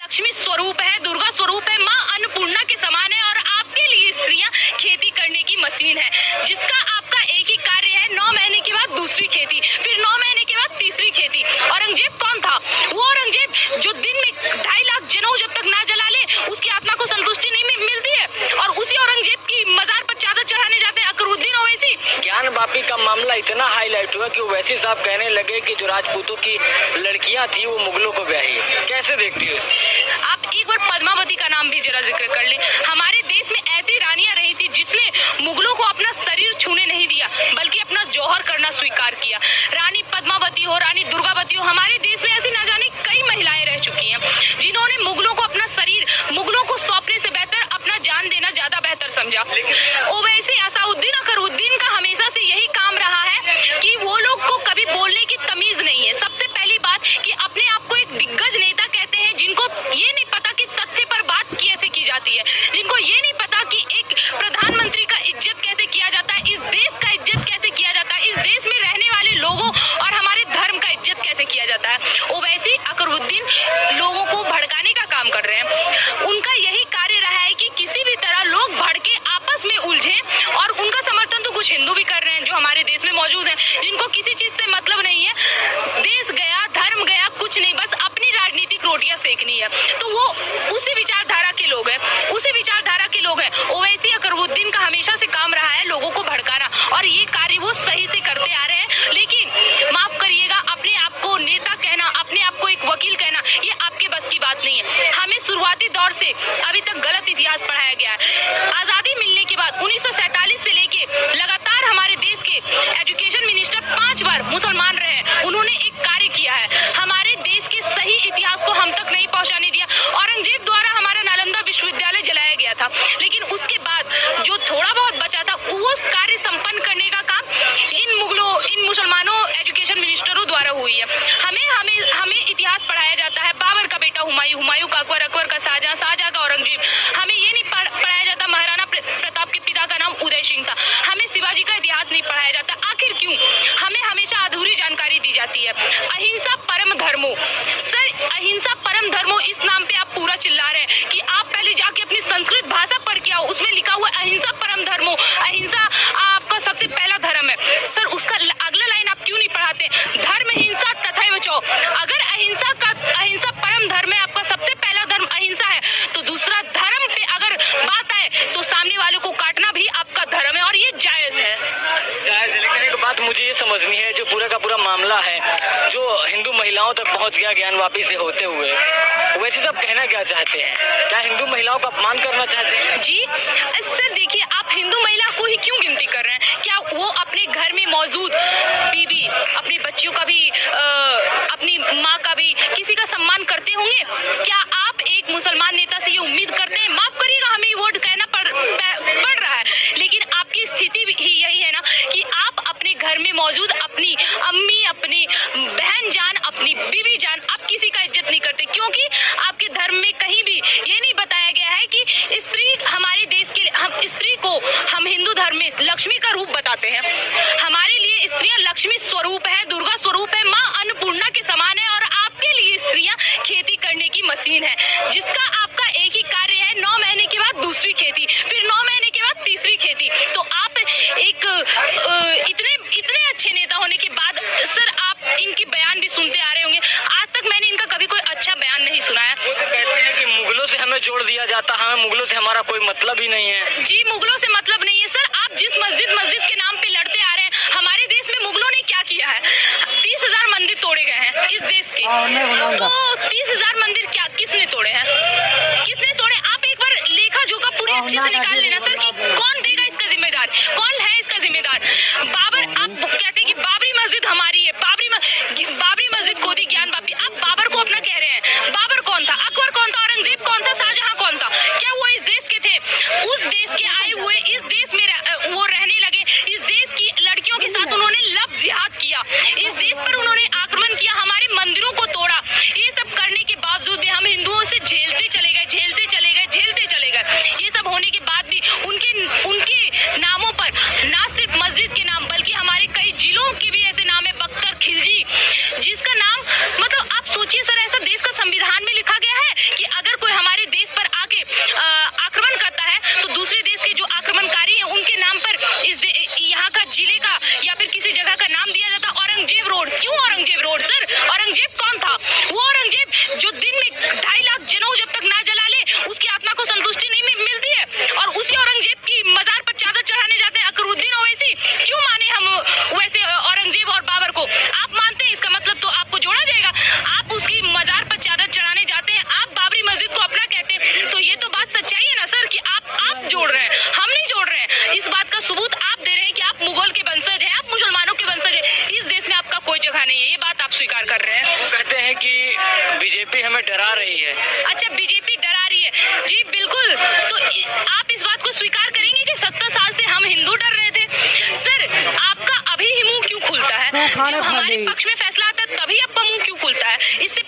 लक्ष्मी स्वरूप है, दुर्गा स्वरूप है, माँ अन्नपूर्णा के समान है और आपके लिए स्त्रियां खेती करने की मशीन है, जिसका आपका एक ही कार्य है, 9 महीने के बाद दूसरी खेती, फिर 9 महीने के बाद तीसरी खेती। औरंगजेब कौन था? वो औरंगजेब जो दिन में 2.5 लाख जनेऊ जब तक ना जला ले उसकी आत्मा को संतुष्टि नहीं मिलती है, और उसी औरंगजेब की मजार पर चादर चढ़ाने जाते हैं अकरुद्दीन ओवैसी। ज्ञान वापी का मामला इतना हाईलाइट हुआ कि ओवैसी साहब कहने लगे कि जो राजपूतों की लड़कियां थी वो मुगलों को ब्याही। कैसे देखती हो? आप एक बार पद्मावती का नाम भी जरा जिक्र कर ले। हमारे देश में ऐसी रानियां रही थी जिसने मुगलों को अपना शरीर छूने नहीं दिया बल्कि अपना जौहर करना स्वीकार किया। रानी पद्मावती हो, रानी दुर्गावती हो, हमारे देश में ऐसी ना जाने कई महिलाएं रह चुकी हैं जिन्होंने मुगलों को अपना शरीर मुगलों को सौंपने से बेहतर अपना जान देना ज्यादा बेहतर समझा। ओवैसी असाउद्दीन अकरुद्दीन का हमेशा से यही काम रहा है कि वो लोग को कभी बोलने की तमीज नहीं है। सबसे पहली बात कि अपने आप को एक दिग्गज नेता कहते हैं जिनको ये नहीं पता कि तथ्य पर बात कैसे की जाती है, जिनको ये नहीं पता कि एक प्रधानमंत्री का इज्जत कैसे किया जाता है, इस देश का इज्जत कैसे किया जाता है, इस देश में रहने वाले लोगों और हमारे धर्म का इज्जत कैसे किया जाता है। ओवैसी अकरुद्दीन लोगों को भड़काने का काम कर रहे हैं। उनका यही कार्य रहा है कि किसी भी तरह लोग भड़के आपस में उलझे, और उनका समर्थन तो कुछ हिंदू भी कर रहे हैं जो हमारे देश में मौजूद हैं, जिनको किसी चीज से मतलब नहीं है। देश गया, धर्म गया, कुछ नहीं, बस अपनी राजनीतिक रोटियां सेकनी है। तो वो उसी विचारधारा के लोग हैं, उसी विचारधारा के लोग हैं। ओवैसी अकरुद्दीन का हमेशा से काम रहा है लोगों को भड़काना, और ये कार्य वो सही से करते आ रहे हैं। लेकिन माफ करिएगा, अपने आप को नेता कहना, अपने आप को एक वकील कहना, ये आपके बस की बात नहीं है। हमें शुरुआती दौर से अभी तक गलत इतिहास पढ़ाया गया है। आजादी मिलने के बाद 1947 से लेके लगातार हमारे देश के एजुकेशन मिनिस्टर 5 बार मुसलमान रहे हैं। उन्होंने एक कार्य किया है, हमारे देश के सही इतिहास को हम तक नहीं पहुंचाने दिया। औरंगजेब द्वारा हमारा नालंदा विश्वविद्यालय जलाया गया था, लेकिन उसके बाद जो थोड़ा बहुत बचा था वो कार्य संपन्न करने का काम इन मुसलमानों एजुकेशन मिनिस्टरों द्वारा हुई है। हमें इतिहास पढ़ाया जाता है बाबर का बेटा हुमायूं, हुमायूं का अकबर, अकबर का शाहजहां, शाहजहां का औरंगजेब। हमें ये नहीं पढ़ाया जाता महाराणा प्रताप के पिता का नाम उदय सिंह था। हमें शिवाजी का इतिहास नहीं पढ़ाया जाता। आखिर क्यों? हमें हमेशा अधूरी जानकारी दी जाती है। अहिंसा परम धर्मो, सर अहिंसा परम धर्मो, इस नाम पे आप पूरा चिल्ला रहे हैं कि आप पहले जाके अपनी संस्कृत भाषा पढ़ के आओ, उसमें लिखा हुआ अहिंसा परम धर्मो, अहिंसा आपका सबसे पहला धर्म है। सर उसका अगला लाइन आप क्यों नहीं पढ़ाते? धर्म हिंसा तथैव बचाओ। अगर अहिंसा परम धर्म है, आपका सबसे पहला धर्म अहिंसा है, तो दूसरा धर्म पे अगर बात आए तो सामने वालों को काटना भी आपका धर्म है, और ये जायज है। लेकिन एक बात मुझे ये समझनी है, जो पूरा का पूरा मामला है जो हिंदू महिलाओं तक पहुंच गया ज्ञान वापी से होते हुए, वैसे सब कहना क्या चाहते हैं? क्या हिंदू महिलाओं का अपमान करना चाहते हैं? जी सर देखिए, आप हिंदू महिला को ही क्यों गिनती कर रहे हैं? क्या वो अपने घर में मौजूद बीबी, अपने बच्चियों का भी, अपनी माँ का भी, किसी का सम्मान करते होंगे? क्या आप एक मुसलमान नेता से ये उम्मीद करते हैं? माफ करिएगा, हमें वोट कहना पड़ रहा है, लेकिन आपकी स्थिति ही यही है ना कि आप अपने घर में मौजूद अपनी अम्मी, अपनी बहन जान, अपनी बीवी जान, आप किसी का इज्जत नहीं करते, क्योंकि आपके धर्म में कहीं भी ये नहीं बताया गया है कि स्त्री हमारे देश के, हम स्त्री को हम हिंदू धर्म में लक्ष्मी का रूप बताते हैं। हमारे लिए स्त्रियां लक्ष्मी स्वरूप है, दुर्गा स्वरूप है, माँ अन्नपूर्णा के समान है, और आपके लिए स्त्रियां खेती करने की मशीन है, जिसका आपका एक ही कार्य है, 9 महीने के बाद दूसरी खेती, फिर 9 महीने के बाद तीसरी खेती। तो आप एक इतने अच्छे नेता होने के बाद सर आप इनकी बयान भी सुनते आ रहे होंगे। आज तक मैंने इनका कभी कोई अच्छा बयान नहीं सुना है। वो तो कहते हैं कि मुगलों से हमें जोड़ दिया जाता, हमें मुगलों से हमारा कोई मतलब ही नहीं है। जी मुगलों से मतलब नहीं है सर। आप जिस मस्जिद के नाम पे लड़ते आ रहे हैं, हमारे देश में मुगलों ने क्या किया है? 30,000 मंदिर तोड़े गए हैं इस देश के। तो 30,000 मंदिर क्या किसने तोड़े हैं? किसने तोड़े? आप एक बार लेखा जोखा पूरी अच्छे से निकाल लेना सर कि कौन देगा इसका जिम्मेदार, कौन है इसका जिम्मेदार। बाबर, आप कहते हैं कि बाबरी मस्जिद हमारी है, बाबरी मस्जिद को दी ज्ञान वापी। आप बाबर को अपना कह रहे हैं। बाबर कौन था? अकबर कौन था? औरंगजेब कौन था? शाहजहां कौन था? क्या वो इस देश के थे? उस देश के आए हुए इस देश में वो रहने लगे। इस देश की लड़कियों के साथ उन्होंने लब जिहाद किया, इस देश पर उन्होंने आक्रमण किया, हमारे मंदिरों को तोड़ा। ये सब करने के बावजूद भी हम हिंदुओं से झेलते चले गए। ये सब होने के बाद भी उनके नामों पर ना सिर्फ मस्जिद के नाम बल्कि हमारे कई जिलों के भी स्वीकार कर रहे हैं। वो कहते हैं कि बीजेपी हमें डरा रही है। अच्छा, बीजेपी डरा रही है, जी बिल्कुल। तो आप इस बात को स्वीकार करेंगे कि 70 साल से हम हिंदू डर रहे थे? सर, आपका अभी ही मुंह क्यों खुलता है? जब हमारे पक्ष में फैसला आता है तभी आपका मुंह क्यों खुलता है? इससे